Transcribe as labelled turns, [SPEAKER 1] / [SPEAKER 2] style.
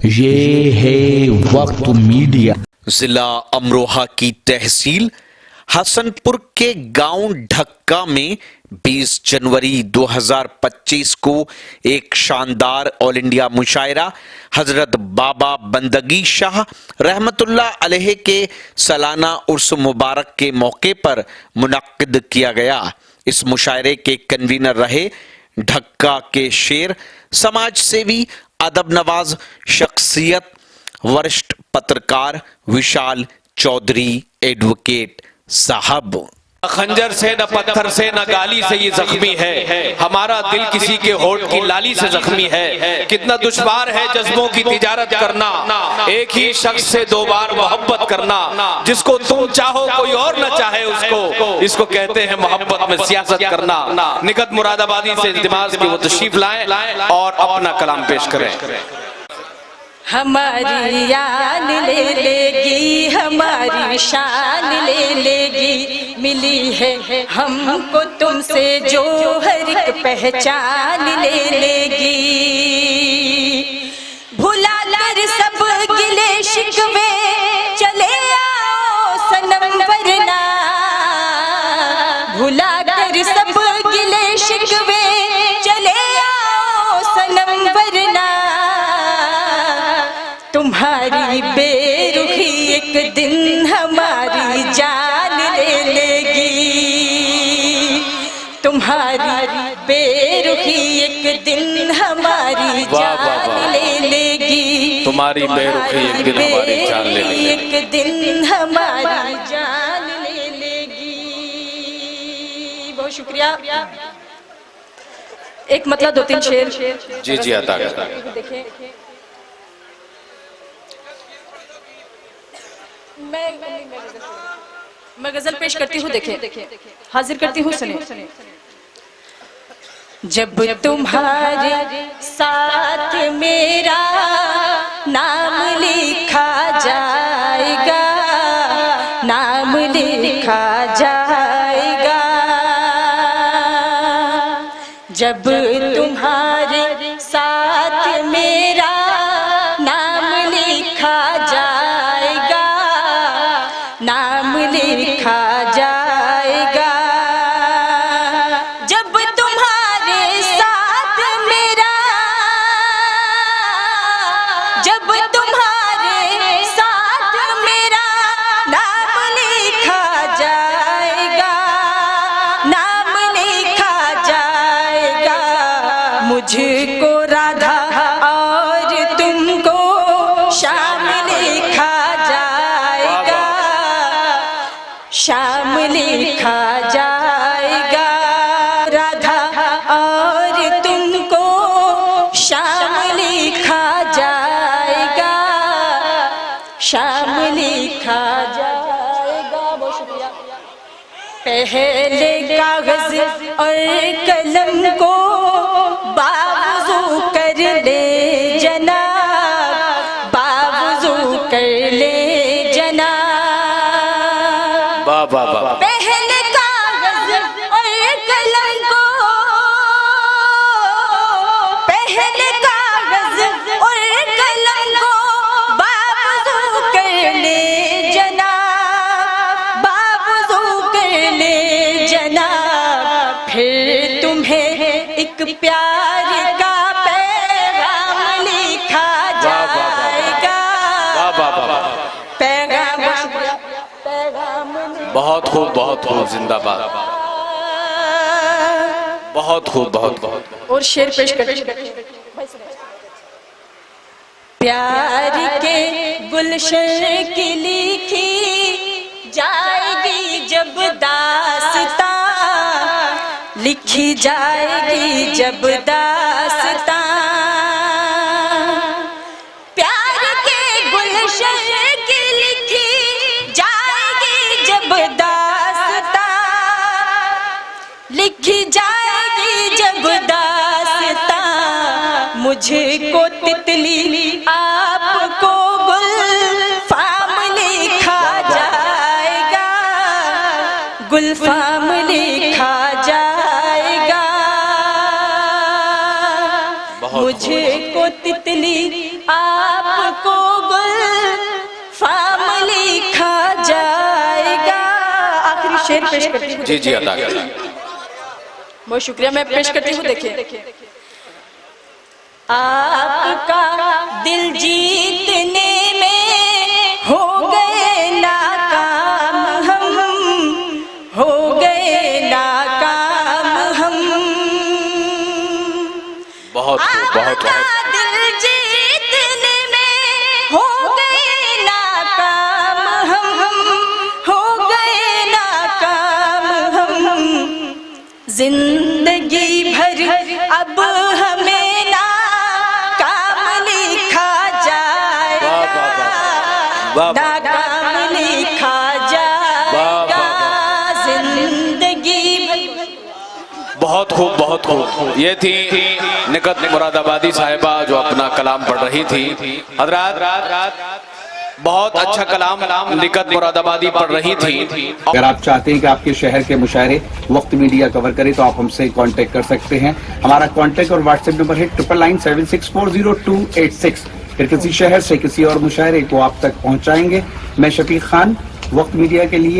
[SPEAKER 1] ये है वक्त मीडिया।
[SPEAKER 2] जिला अमरोहा की तहसील हसनपुर के गांव ढक्का में 20 जनवरी 2025 को एक शानदार ऑल इंडिया मुशायरा हजरत बाबा बंदगी शाह रहमतुल्लाह अलैह के सालाना उर्स मुबारक के मौके पर मुनक्किद किया गया। इस मुशायरे के कन्वीनर रहे ढक्का के शेर, समाज सेवी, अदब नवाज शख्सियत, वरिष्ठ पत्रकार विशाल चौधरी एडवोकेट साहब।
[SPEAKER 3] खंजर से न पत्थर से न गाली से ये जख्मी है, हमारा दिल किसी के होठ की लाली से जख्मी है। कितना दुश्वार है जज्बों की तिजारत करना, एक ही शख्स से दो बार मोहब्बत करना। जिसको तुम चाहो कोई और न चाहे उसको, इसको कहते हैं मोहब्बत में सियासत करना। निकट मुरादाबादी से इल्तिमास की वो तशरीफ लाएं और अपना कलाम पेश करें।
[SPEAKER 4] हमारी यान ले लेगी, हमारी शान ले लेगी, मिली है हमको तुमसे जो हर एक पहचान ले लेगी। भुला कर सब गिले शिकवे चले आओ सनम, वरना भुला कर सब गिले शिकवे चले आओ सनम, वरना तुम्हारी बेरुखी एक दिन हमारी जान ले लेगी। तुम्हारी बेरुखी एक दिन हमारी जान ले लेगी।
[SPEAKER 3] तुम्हारी बेरुखी एक दिन हमारी जान ले लेगी।
[SPEAKER 4] एक दिन हमारी जान ले लेगी। बहुत शुक्रिया। एक मतलब दो तीन शेर।
[SPEAKER 3] जी जी अता
[SPEAKER 4] देखिए मैं गजल पेश करती हूँ, देखिए हाजिर करती हूँ, सुने। जब तुम्हारे साथ मेरा नाम लिखा जाएगा, नाम लिखा जाएगा, जब तुम्हारे साथ मेरा नाम लिखा जाएगा, नाम लिखा जाएगा, जब तुम्हारे साथ मेरा, जब तुम्हारे साथ मेरा नाम लिखा जाएगा, नाम लिखा जाएगा, मुझको राधा और तुमको शाम लिखा जाएगा, शाम लिखा जाएगा, राधा और तुमको शाम लिखा जाएगा, शाम लिखा जाएगा। बहुत शुक्रिया। पहले कागज और कलम को बावजू कर ले जनाब, बावजू कर ले जनाब। पहले कागज और कलम को, पहले कागज और कलम को बावजू कर ले जनाब, बावजू कर ले जनाब। फिर तुम्हें एक प्यार का पैगाम लिखा जाएगा, पैगाम।
[SPEAKER 3] बहुत खूब जिंदाबाद। बहुत खूब, बहुत।
[SPEAKER 4] और शेर पेश करते। प्यार के गुलशन की लिखी जाएगी जब दास्तां, लिखी जाएगी जब दास्तां, प्यार के गुलशन की लिखी जाएगी जब दास्तां, लिखी जाएगी जब दास्तां। मुझको तितली आपको गुलफाम लिखा जाएगा, गुलफाम लिखा जाएगा। मुझको तितली आप शेर पेश करती हूँ।
[SPEAKER 3] जी जी अदा करें।
[SPEAKER 4] बहुत शुक्रिया, मैं पेश करती हूँ। देखिए, आपका दिल जीतने में हो गए नाकाम हम, हो गए नाकाम हम।
[SPEAKER 3] बहुत बहुत
[SPEAKER 4] दिल जीतने में हो गए नाकाम हम, हो गए नाकाम हम। जिंदगी भर अब हमें नाकाम लिखा जाएगा, नाकाम लिखा जाएगा जिंदगी भर।
[SPEAKER 3] बहुत खूब, बहुत खूब। ये थी निकत मुरादाबादी साहिबा जो अपना कलाम पढ़ रही थी। हजरात बहुत अच्छा कलाम निकत मुरादाबादी पढ़ रही थी।
[SPEAKER 5] अगर आप चाहते हैं कि आपके शहर के मुशायरे वक्त मीडिया कवर करे तो आप हमसे कांटेक्ट कर सकते हैं। हमारा कांटेक्ट और व्हाट्सएप नंबर है 9997640286। फिर किसी शहर से किसी और मुशायरे को आप तक पहुंचाएंगे। मैं शफीक खान, वक्त मीडिया के लिए।